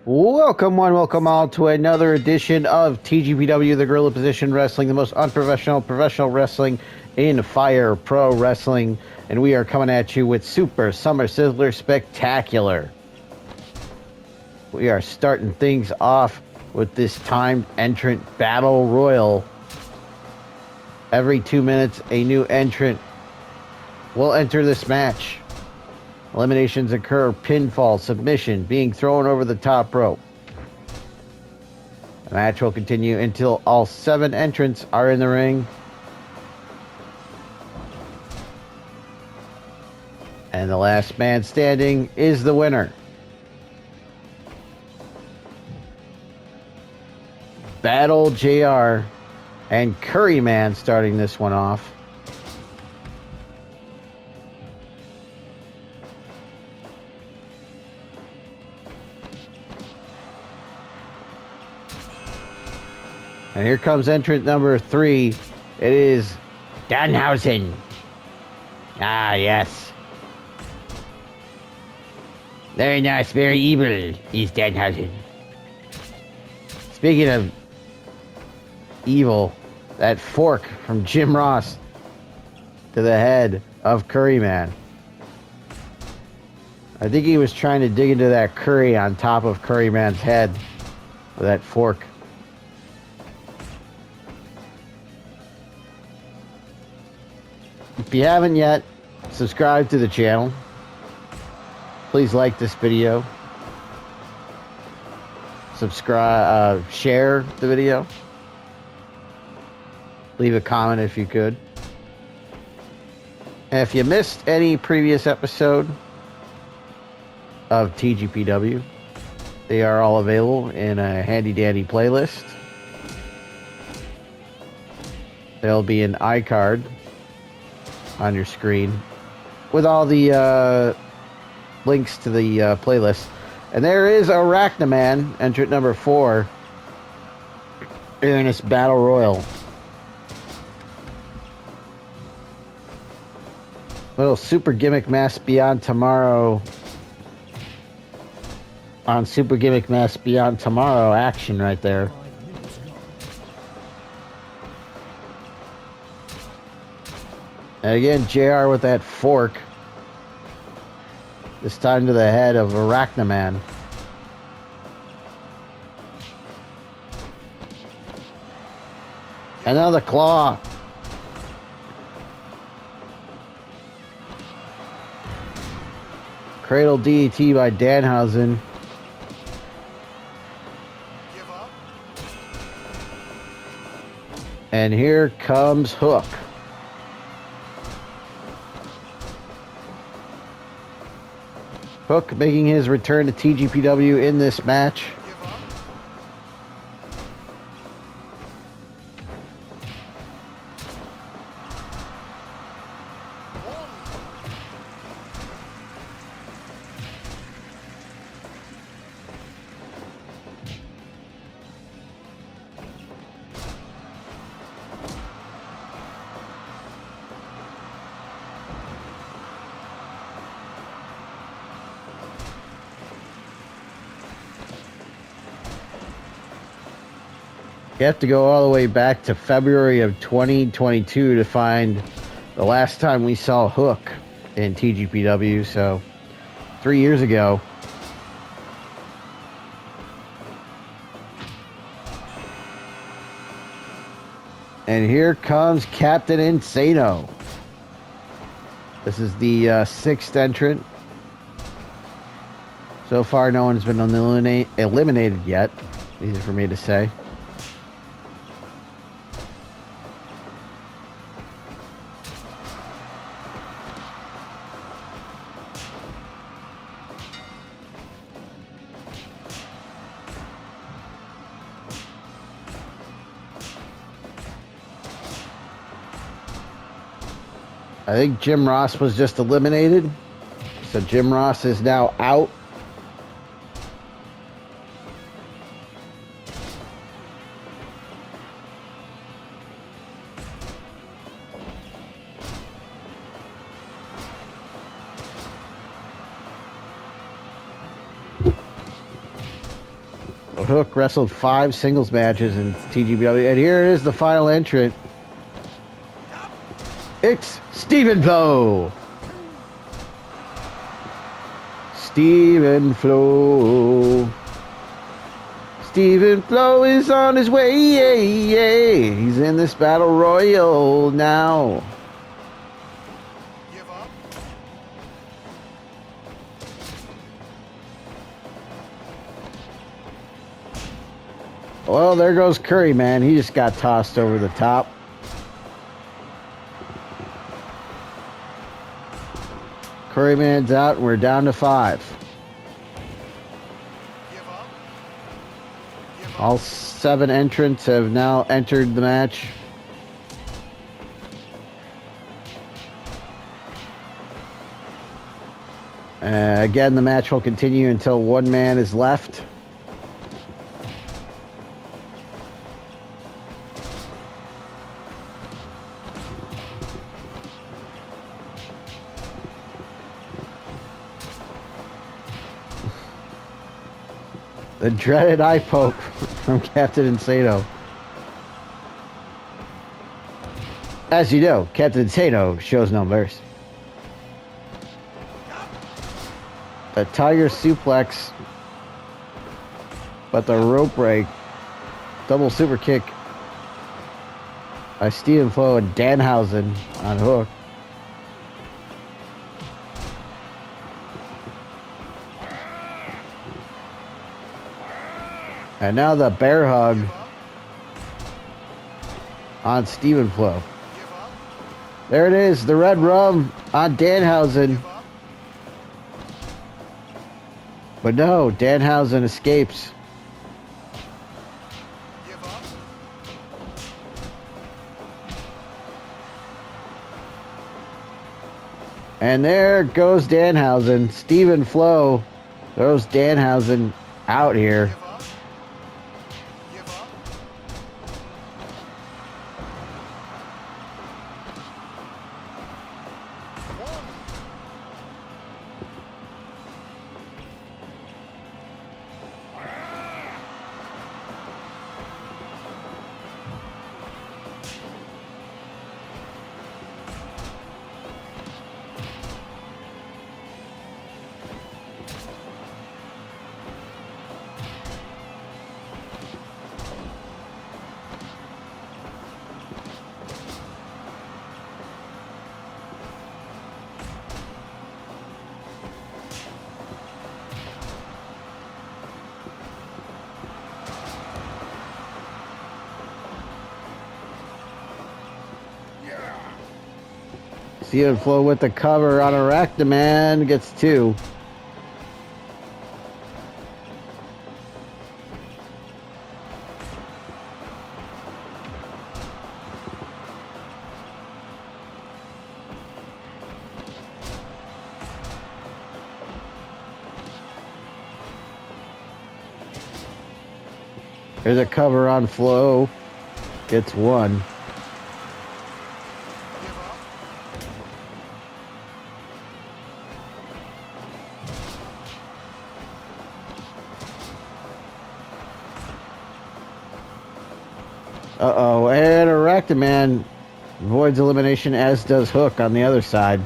Welcome one, welcome all to another edition of TGPW, the Guerrilla Position Wrestling, the most unprofessional professional wrestling in Fire Pro Wrestling. And we are coming at you with Super Summer Sizzler Spectacular. We are starting things off with this timed entrant battle royal. Every 2 minutes, a new entrant will enter this match. Eliminations occur, pinfall, submission, being thrown over the top rope. The match will continue until all 7 entrants are in the ring. And the last man standing is the winner. Battle JR and Curryman starting this one off. And here comes entrant number 3. It is Danhausen. Ah, yes. Very nice, very evil is Danhausen. Speaking of evil, that fork from Jim Ross to the head of Curryman. I think he was trying to dig into that curry on top of Curryman's head with that fork. If you haven't yet, subscribe to the channel. Please like this video. Subscribe, share the video. Leave a comment if you could. And if you missed any previous episode of TGPW, they are all available in a handy dandy playlist. There'll be an iCard on your screen with all the links to the playlist. And there is Arachnaman, entrant number 4, in this battle royal. Little super gimmick mask beyond tomorrow on Super Gimmick Mask Beyond Tomorrow action right there. And again, JR with that fork. This time to the head of Arachnaman. Another claw. Cradle DDT by Danhausen. And here comes Hook. Hook making his return to TGPW in this match. You have to go all the way back to February of 2022 to find the last time we saw Hook in TGPW, so 3 years ago. And here comes Captain Insano. This is the 6th entrant. So far, no one's been eliminated yet. Easy for me to say. I think Jim Ross was just eliminated. So Jim Ross is now out. Hook wrestled 5 singles matches in TGPW, and here is the final entrant. It's Stephen Flowe. Stephen Flowe. Stephen Flowe is on his way. He's in this battle royal now. Well, there goes Curry, man. He just got tossed over the top. Curryman's out, and we're down to 5. All 7 entrants have now entered the match. Again, the match will continue until 1 man is left. The dreaded eye poke from Captain Insano. As you know, Captain Insano shows no mercy. The tiger suplex, but the rope break, double super kick by Stephen Flowe and Danhausen on Hook. And now the bear hug on Stephen Flowe. There it is, the red rum on Danhausen. But no, Danhausen escapes. And there goes Danhausen. Stephen Flowe throws Danhausen out here. Stephen Flowe with the cover on Arachnaman gets 2. There's a cover on Flowe. Gets 1. Uh-oh, and Arachnaman avoids elimination, as does Hook on the other side.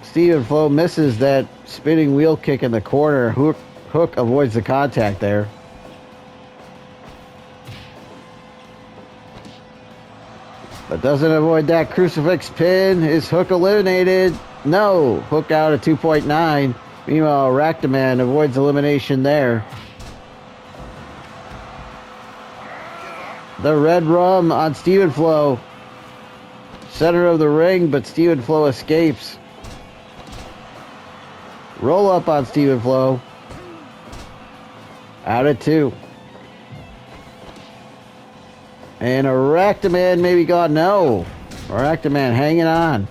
Stephen Flowe misses that spinning wheel kick in the corner. Hook avoids the contact there. But doesn't avoid that crucifix pin. Is Hook eliminated? No. Hook out at 2.9. Meanwhile, Arachnaman avoids elimination there. The red rum on Stephen Flowe. Center of the ring, but Stephen Flowe escapes. Roll up on Stephen Flowe. Out at 2. And Arachnaman may be gone. No. Arachnaman hanging on.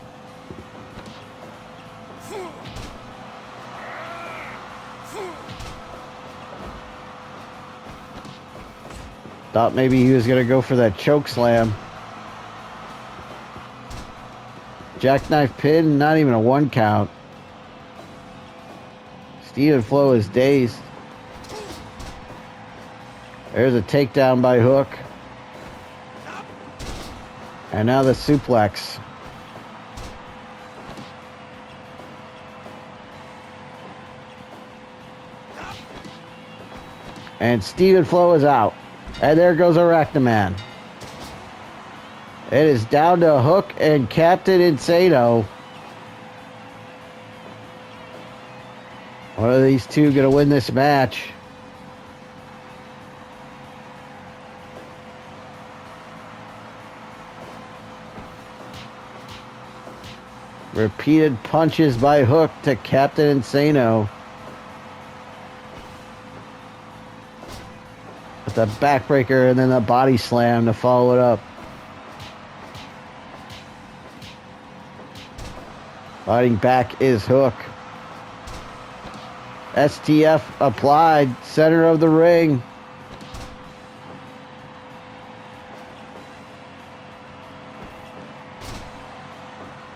Thought maybe he was going to go for that choke slam. Jackknife pin, not even a 1 count. Steven Flowe is dazed. There's a takedown by Hook. And now the suplex. And Steven Flowe is out. And there goes Arachnaman. It is down to Hook and Captain Insano. One of these two going to win this match. Repeated punches by Hook to Captain Insano. With a backbreaker and then a body slam to follow it up. Fighting back is Hook. STF applied, center of the ring.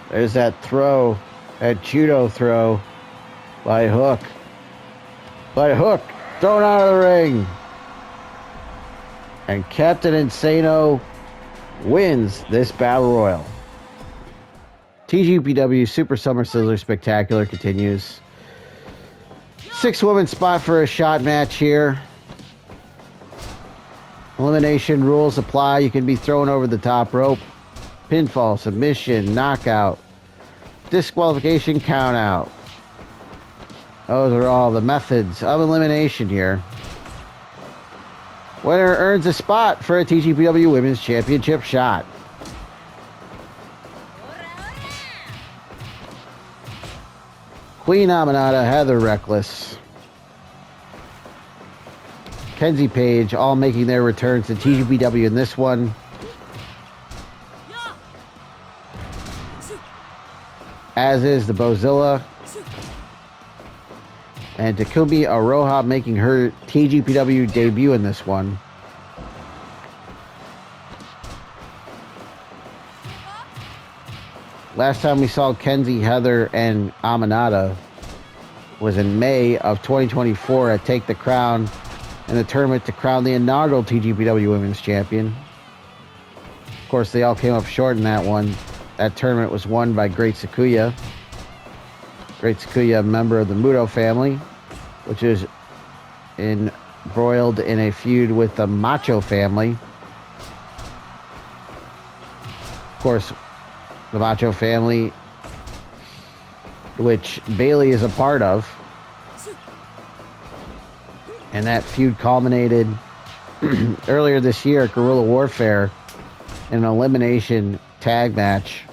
There's that throw, that judo throw by Hook. By Hook, thrown out of the ring. And Captain Insano wins this Battle Royal. TGPW Super Summer Sizzler Spectacular continues. 6-woman spot for a shot match here. Elimination rules apply. You can be thrown over the top rope. Pinfall, submission, knockout, disqualification, count out. Those are all the methods of elimination here. Winner earns a spot for a TGPW Women's Championship shot. Queen Aminata, Heather Reckless, Kenzie, Paige, all making their returns to TGPW in this one. As is the Bozilla. And Takumi Iroha making her TGPW debut in this one. Last time we saw Kenzie, Heather, and Aminata was in May of 2024 at Take the Crown in the tournament to crown the inaugural TGPW Women's Champion. Of course, they all came up short in that one. That tournament was won by Great Sakuya. Great Sakuya, a member of the Muto family, which is embroiled in a feud with the Macho family. Of course, the Macho family, which Bayley is a part of. And that feud culminated earlier this year at Guerrilla Warfare in an elimination tag match,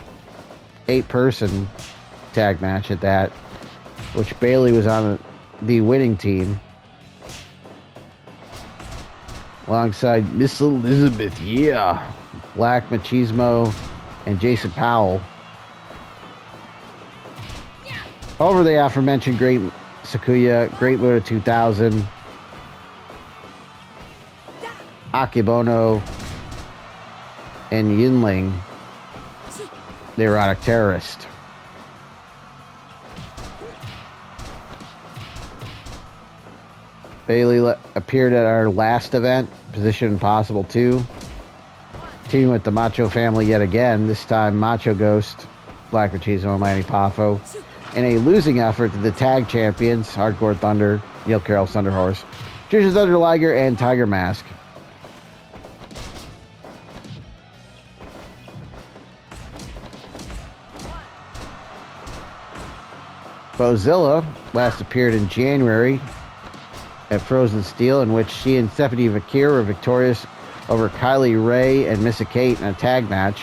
8-person tag match at that, which Bayley was on the winning team alongside Miss Elizabeth, Black Machismo, and Jason Powell. Over the aforementioned Great Sakuya, Great Muta 2000, Akebono, and Yinling, the erotic terrorist. Bayley appeared at our last event, Position Impossible 2, teaming with the Macho family yet again, this time Macho Ghost, Black Machismo, and Manny Poffo, in a losing effort to the tag champions, Hardcore Thunder, Neil Carroll, Thunder Horse, Trisha Thunder Liger, and Tiger Mask. Bozilla last appeared in January at Frozen Steel, in which she and Stephanie Vakir were victorious over Kylie Ray and Missa Kate in a tag match.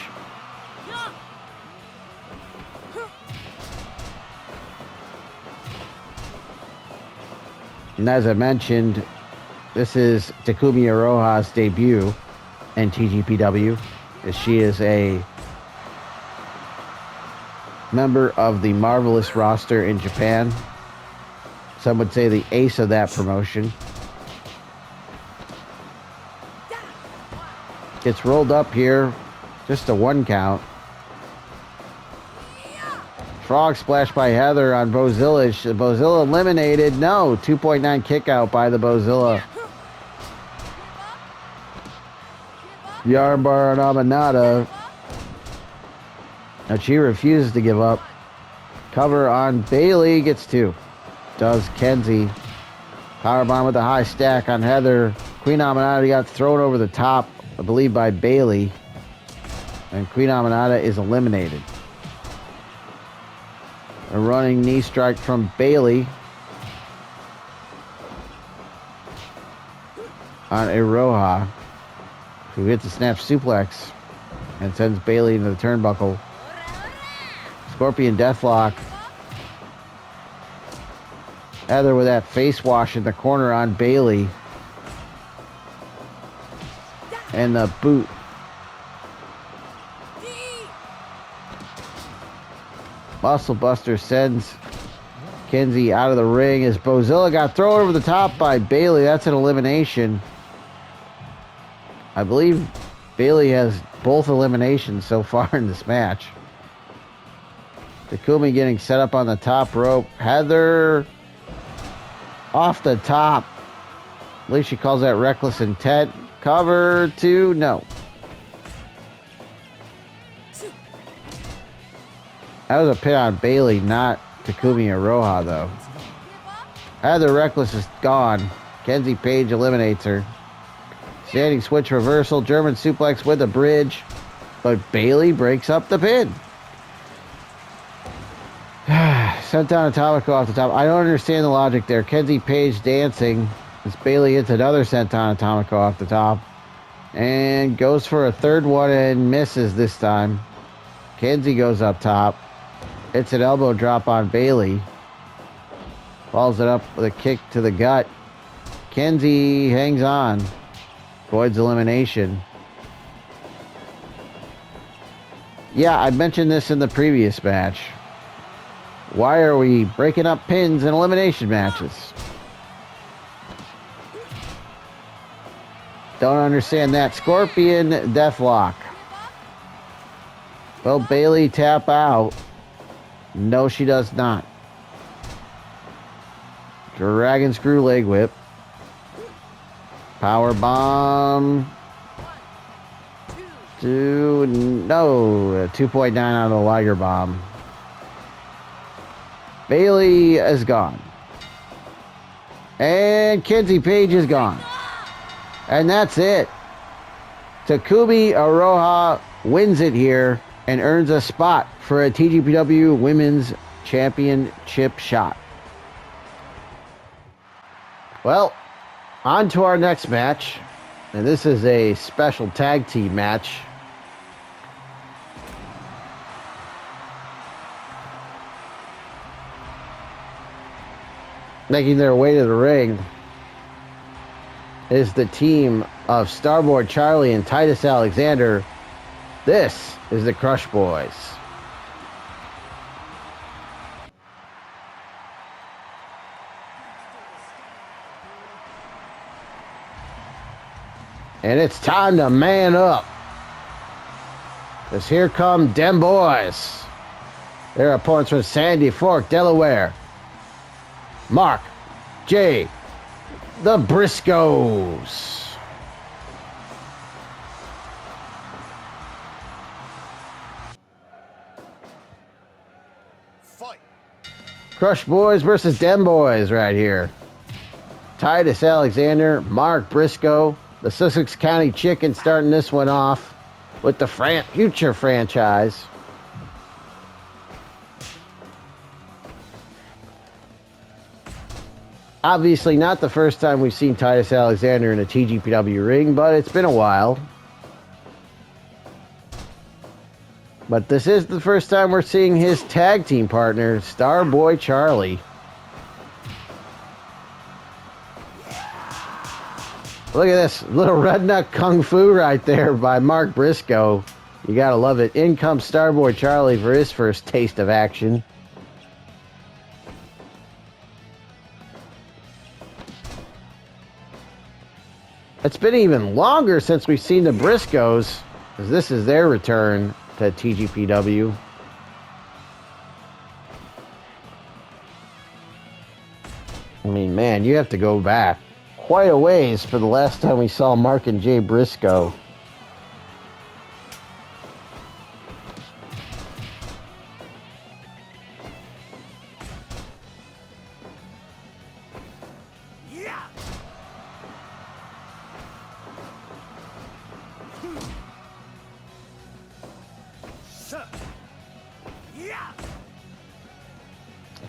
And as I mentioned, this is Takumi Iroha's debut in TGPW, as she is a member of the Marvelous roster in Japan. Some would say the ace of that promotion. Gets rolled up here, just a 1 count. Frog splash by Heather on Bozilla. Bozilla eliminated. No, 2.9 kick out by the Bozilla. The armbar on Aminata. And she refuses to give up. Cover on Bayley. Gets 2. Does Kenzie. Powerbomb with a high stack on Heather. Queen Aminata got thrown over the top, I believe, by Bayley. And Queen Aminata is eliminated. A running knee strike from Bayley on Iroha, who hits a snap suplex and sends Bayley into the turnbuckle. Scorpion Deathlock. Heather with that face wash in the corner on Bayley. And the boot. Muscle Buster sends Kenzie out of the ring as Bozilla got thrown over the top by Bayley. That's an elimination. I believe Bayley has both eliminations so far in this match. Takumi getting set up on the top rope. Heather off the top. At least she calls that reckless intent. Cover 2, no. That was a pin on Bayley, not Takumi or Iroha, though. Heather Reckless is gone. Kenzie Paige eliminates her. Standing switch reversal, German suplex with a bridge. But Bayley breaks up the pin. Senton Atomico off the top. I don't understand the logic there. Kenzie Paige dancing as Bayley hits another Senton Atomico off the top. And goes for a third one and misses this time. Kenzie goes up top. It's an elbow drop on Bayley. Follows it up with a kick to the gut. Kenzie hangs on. Avoids elimination. Yeah, I mentioned this in the previous match. Why are we breaking up pins in elimination matches? Don't understand that. Scorpion Deathlock. Will Bayley tap out? No, she does not. Dragon Screw Leg Whip. Power Bomb. No. 2.9 out of the Liger Bomb. Bayley is gone. And Kenzie Paige is gone. And that's it. Takumi Iroha wins it here and earns a spot for a TGPW Women's Championship shot. Well, on to our next match. And this is a special tag team match. Making their way to the ring is the team of Starboy Charlie and Titus Alexander. This is the Crush Boys. And it's time to man up. Because here come them boys. Their opponents from Sandy Fork, Delaware. Mark, J, the Briscoes. Fight. Crush Boys versus Dem Boys right here. Titus Alexander, Mark Briscoe, the Sussex County Chicken starting this one off with the future franchise. Obviously not the first time we've seen Titus Alexander in a TGPW ring, but it's been a while. But this is the first time we're seeing his tag team partner, Starboy Charlie. Look at this little redneck kung fu right there by Mark Briscoe. You gotta love it. In comes Starboy Charlie for his first taste of action. It's been even longer since we've seen the Briscoes, as this is their return to TGPW. I mean, man, you have to go back quite a ways for the last time we saw Mark and Jay Briscoe.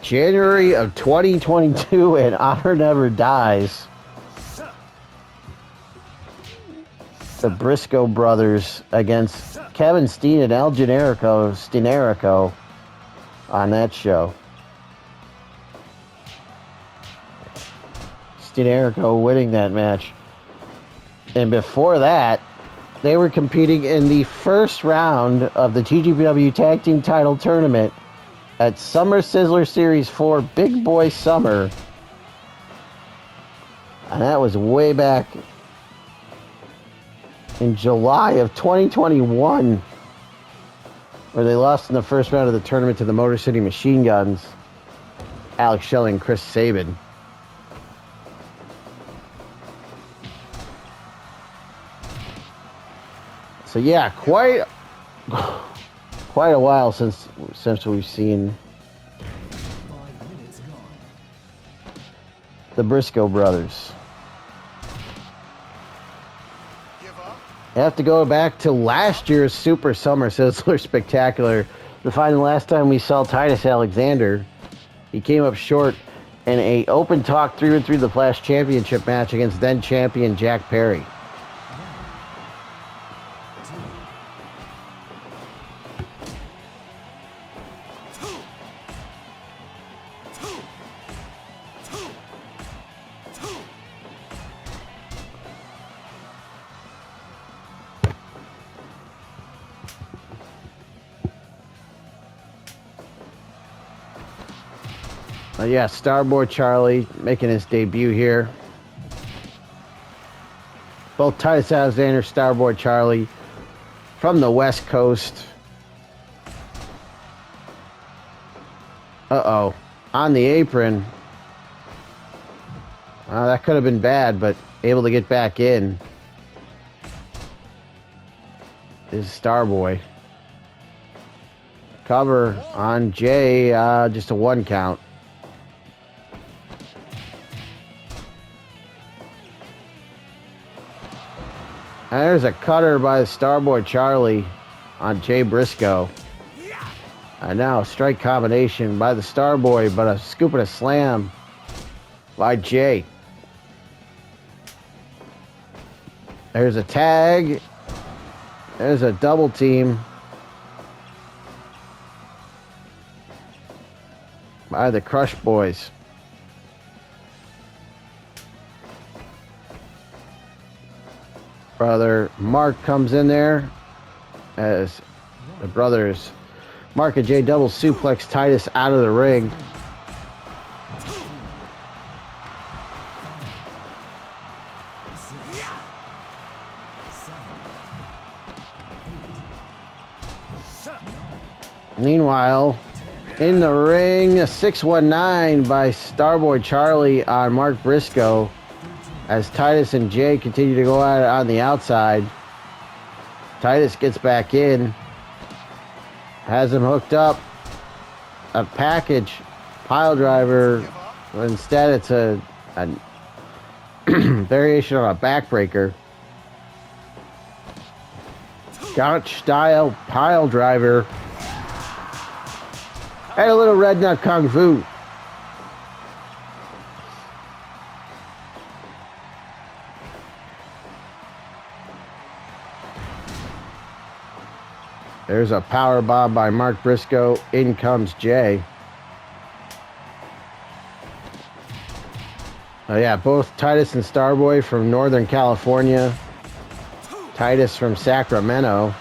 January of 2022, and Honor Never Dies. The Briscoe brothers against Kevin Steen and El Generico on that show. Steenerico winning that match. And before that, they were competing in the first round of the TGPW Tag Team Title Tournament at Summer Sizzler Series 4 Big Boy Summer. And that was way back in July of 2021, where they lost in the first round of the tournament to the Motor City Machine Guns, Alex Shelley and Chris Sabin. So yeah, quite a while since we've seen the Briscoe brothers. I have to go back to last year's Super Summer Sizzler Spectacular to find the last time we saw Titus Alexander. He came up short in a open talk 3-3 the Flash Championship match against then champion Jack Perry. Yeah, Starboy Charlie making his debut here. Both Titus Alexander, Starboy Charlie from the West Coast. Uh-oh. On the apron. That could have been bad, but able to get back in is Starboy. Cover on Jay, just a 1 count. And there's a cutter by Starboy Charlie on Jay Briscoe. And now a strike combination by the Starboy, but a scoop and a slam by Jay. There's a tag. There's a double team by the Crush Boys. Brother Mark comes in there as the brothers Mark and Jay double suplex Titus out of the ring. Meanwhile, in the ring, a 619 by Starboy Charlie on Mark Briscoe. As Titus and Jay continue to go at it on the outside. Titus gets back in. Has him hooked up. A package. Pile driver. Instead, it's a variation on a backbreaker. Gauch style pile driver. And a little red nut kung fu. There's a power bomb by Mark Briscoe. In comes Jay. Oh yeah, both Titus and Starboy from Northern California. Titus from Sacramento.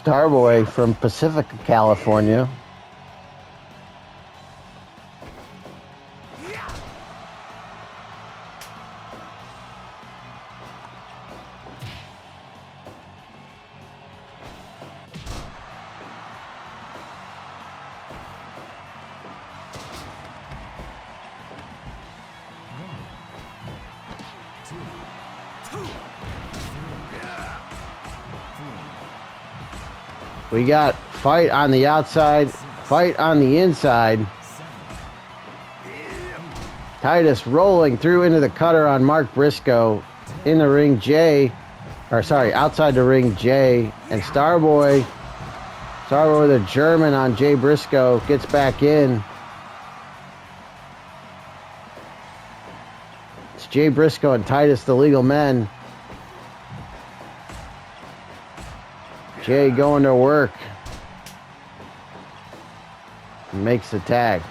Starboy from Pacifica, California. We got fight on the outside, fight on the inside. Titus rolling through into the cutter on Mark Briscoe. In the ring, outside the ring, Jay. And Starboy with a German on Jay Briscoe, gets back in. It's Jay Briscoe and Titus, the legal men. Jay going to work. Makes the tag.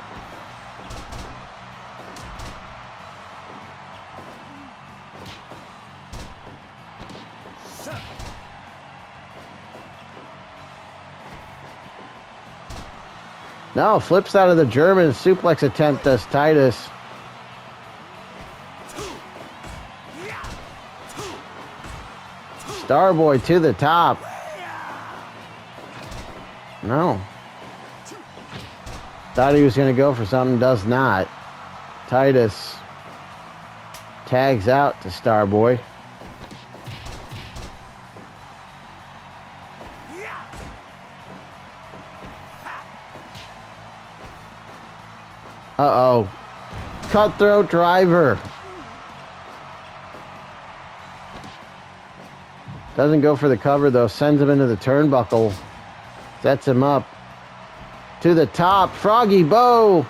No, flips out of the German suplex attempt, does Titus. Starboy to the top. No. Thought he was going to go for something, does not. Titus tags out to Starboy. Uh-oh. Cutthroat driver. Doesn't go for the cover, though. Sends him into the turnbuckle. Sets him up. To the top. Froggy Bow.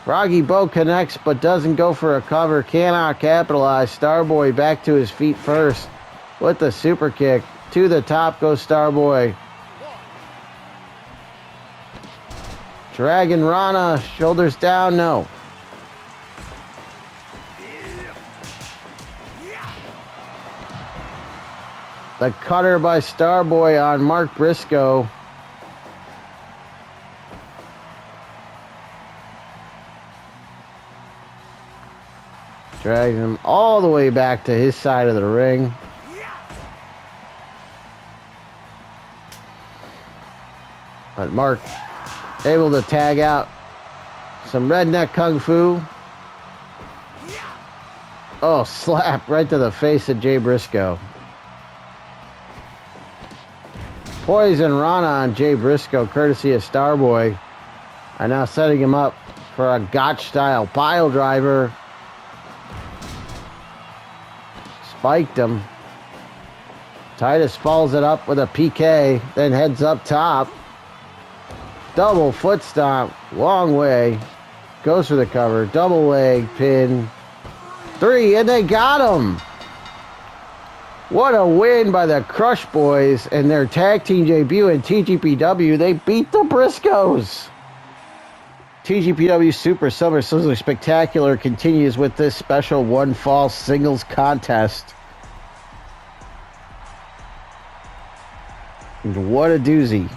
Froggy Bow connects, but doesn't go for a cover. Cannot capitalize. Starboy back to his feet first with the super kick. To the top goes Starboy. Dragon Rana. Shoulders down. No. The cutter by Starboy on Mark Briscoe. Dragging him all the way back to his side of the ring. But Mark able to tag out some redneck kung fu. Oh, slap right to the face of Jay Briscoe. Poison Rana on Jay Briscoe, courtesy of Starboy. Are now setting him up for a Gotch-style pile driver. Spiked him. Titus follows it up with a PK, then heads up top. Double foot stomp, long way. Goes for the cover, double leg pin. 3, and they got him. What a win by the Crush Boys and their tag team debut in TGPW. They beat the Briscoes. TGPW Super Summer Sizzler Spectacular continues with this special one fall singles contest. And what a doozy.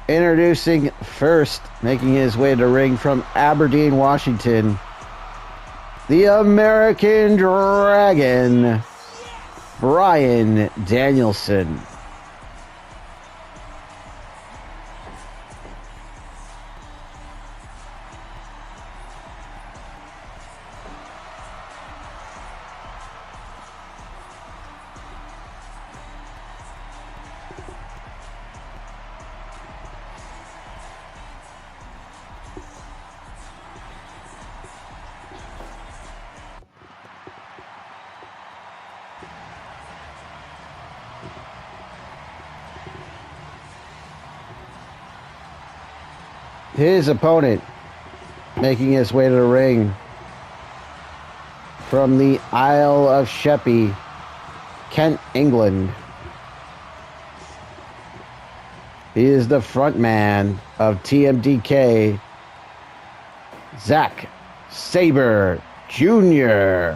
Introducing first, making his way to the ring from Aberdeen, Washington, the American Dragon, Bryan Danielson. His opponent making his way to the ring from the Isle of Sheppey, Kent, England. He is the front man of TMDK, Zack Sabre Jr.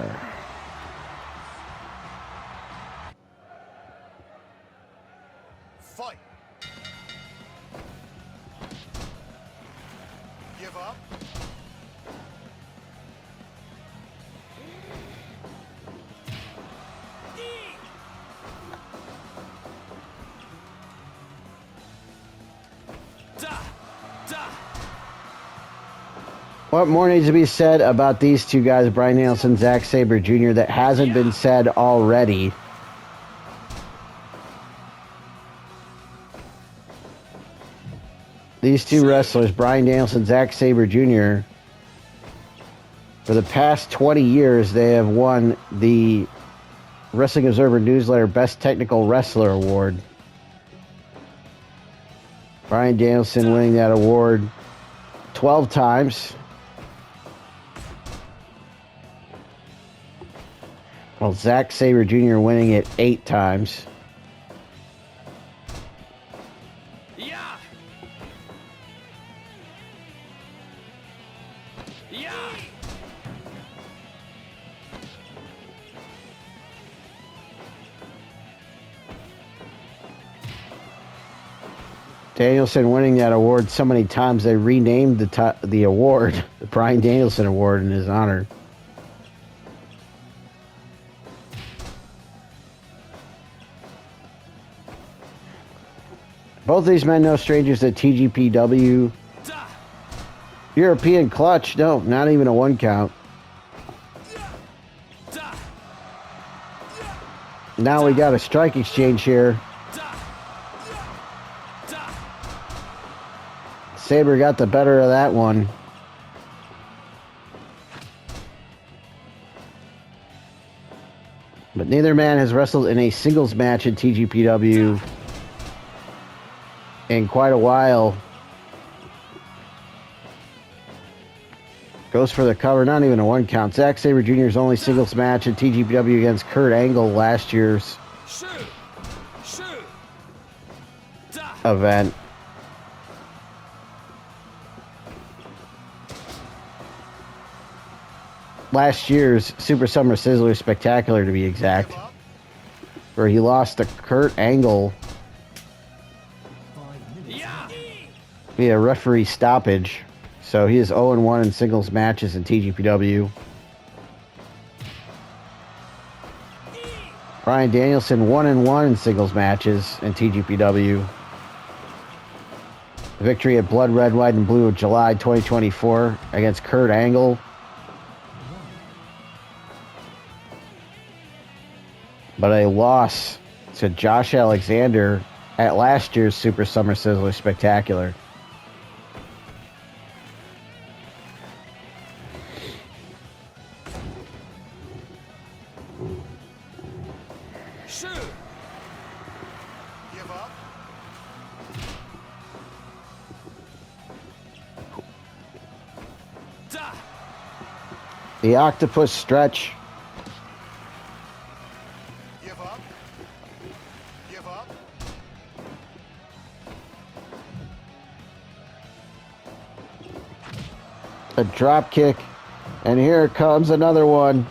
What more needs to be said about these two guys, Bryan Danielson, Zack Sabre Jr., that hasn't been said already? These two wrestlers, Bryan Danielson, Zack Sabre Jr., for the past 20 years, they have won the Wrestling Observer Newsletter Best Technical Wrestler Award. Bryan Danielson winning that award 12 times. Well, Zack Sabre Jr. winning it 8 times. Yeah. Yeah. Danielson winning that award so many times they renamed the award the Bryan Danielson Award in his honor. Both these men no strangers to TGPW. European clutch. No, not even a 1 count. Now we got a strike exchange here. Sabre got the better of that one. But neither man has wrestled in a singles match in TGPW in quite a while. Goes for the cover, not even a 1 count. Zack Sabre Jr.'s only singles match in TGPW against Kurt Angle last year's event. Last year's Super Summer Sizzler Spectacular, to be exact, where he lost to Kurt Angle via referee stoppage. So he is 0-1 in singles matches in TGPW. Bryan Danielson 1-1 in singles matches in TGPW. Victory at Blood Red, White, and Blue of July 2024 against Kurt Angle. But a loss to Josh Alexander at last year's Super Summer Sizzler Spectacular. The octopus stretch. Give up. A drop kick. And here comes another one.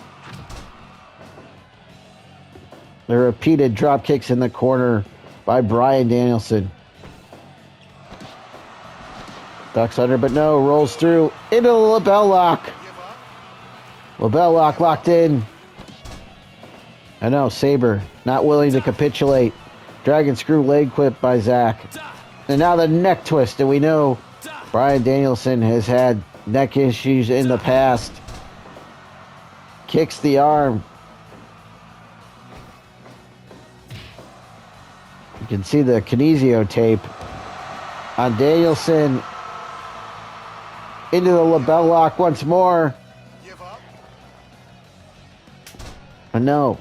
The repeated drop kicks in the corner by Bryan Danielson. Ducks under, but no, rolls through into the lapel lock. Lapel lock locked in. I know, Sabre not willing to capitulate. Dragon screw leg whip by Zack. And now the neck twist, and we know Bryan Danielson has had neck issues in the past. Kicks the arm. You can see the kinesio tape on Danielson. Into the lapel lock once more. But no.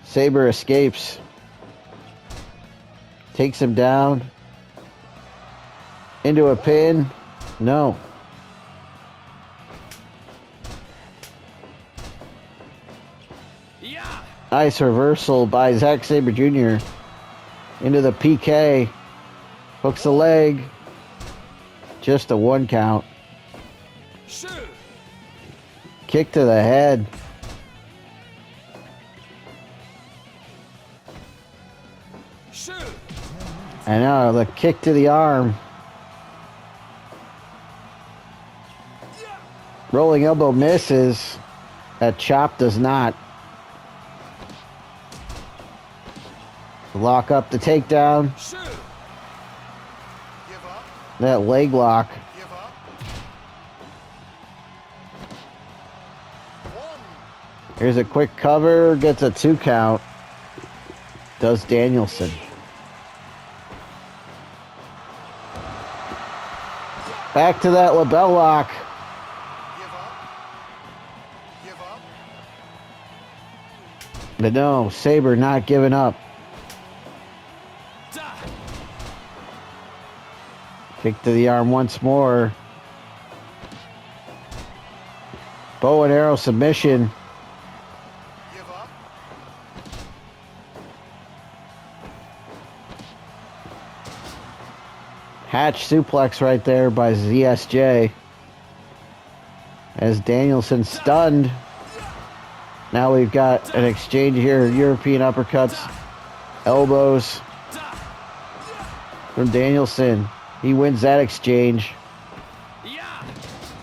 Sabre escapes. Takes him down. Into a pin. No. Yeah. Nice reversal by Zack Sabre Jr. Into the PK. Hooks the leg. Just a 1 count. Shoot. Kick to the head. Shoot. And now the kick to the arm. Rolling elbow misses. That chop does not. Lock up the takedown. Shoot. Give up. That leg lock. Give up. 1. Here's a quick cover. Gets a 2 count. Does Danielson. Back to that label lock. Give up. Give up. But no, Sabre not giving up. Da. Kick to the arm once more. Bow and arrow submission. Give up. Hatch suplex right there by ZSJ. As Danielson stunned. Now we've got an exchange here. European uppercuts. Elbows from Danielson. He wins that exchange. Yeah.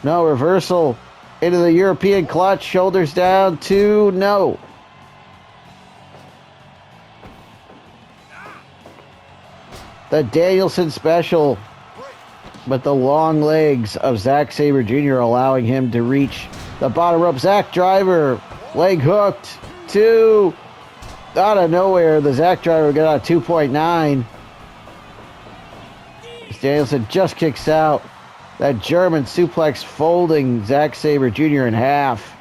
No, reversal into the European clutch. Shoulders down. 2. No. The Danielson special. But the long legs of Zack Sabre Jr. allowing him to reach the bottom rope. Zack driver. Leg hooked. 2. Out of nowhere, the Zack driver got out 2.9. Danielson just kicks out. That German suplex folding Zack Sabre Jr. in half.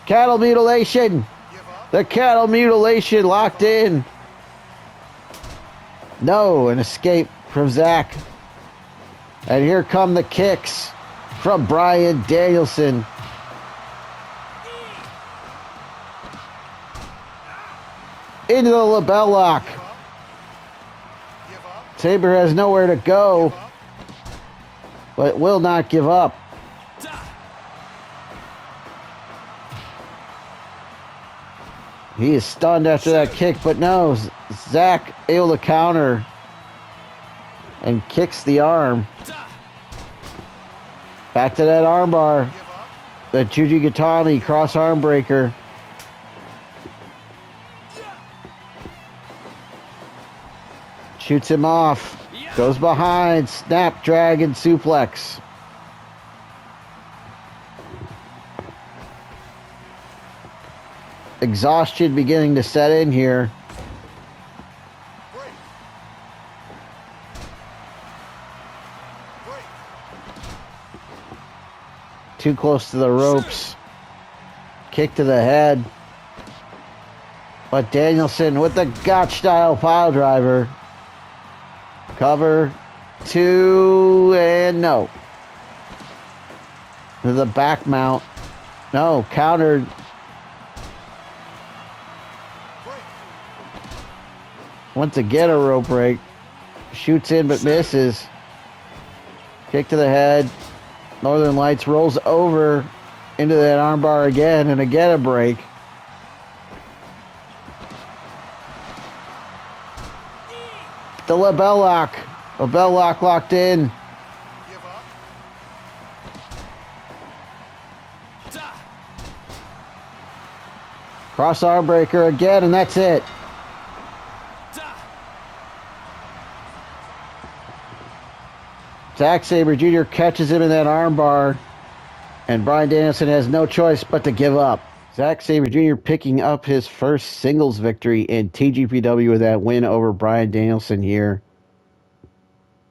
Cattle mutilation. Give up. The cattle mutilation locked in. No, an escape from Zack. And here come the kicks from Bryan Danielson. Into the label lock. Give up. Give up. Sabre has nowhere to go, Give up. but will not give up. Da. He is stunned after that kick, but no, Zack able to counter and kicks the arm. Da. Back to that armbar. Give up. The Juji Gatami cross arm breaker. Shoots him off. Goes behind. Snapdragon suplex. Exhaustion beginning to set in here. Break. Break. Too close to the ropes. Kick to the head. But Danielson with the Gotch style pile driver. Cover. 2 and no. To the back mount. No, countered. Break. Wants to get a rope break. Shoots in but misses. Kick to the head. Northern Lights rolls over into that armbar again and again a break. The label lock. Label lock locked in. Give up. Da. Cross arm breaker again, and that's it. Da. Zack Sabre Jr. catches him in that armbar, and Bryan Danielson has no choice but to give up. Zack Sabre Jr. picking up his first singles victory in TGPW with that win over Bryan Danielson here.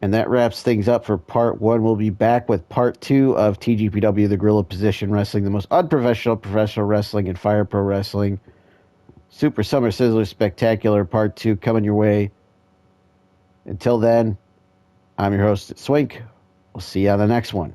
And that wraps things up for part 1. We'll be back with part 2 of TGPW, the Guerrilla Position Wrestling, the most unprofessional professional wrestling and Fire Pro Wrestling. Super Summer Sizzler Spectacular part 2 coming your way. Until then, I'm your host, Swink. We'll see you on the next one.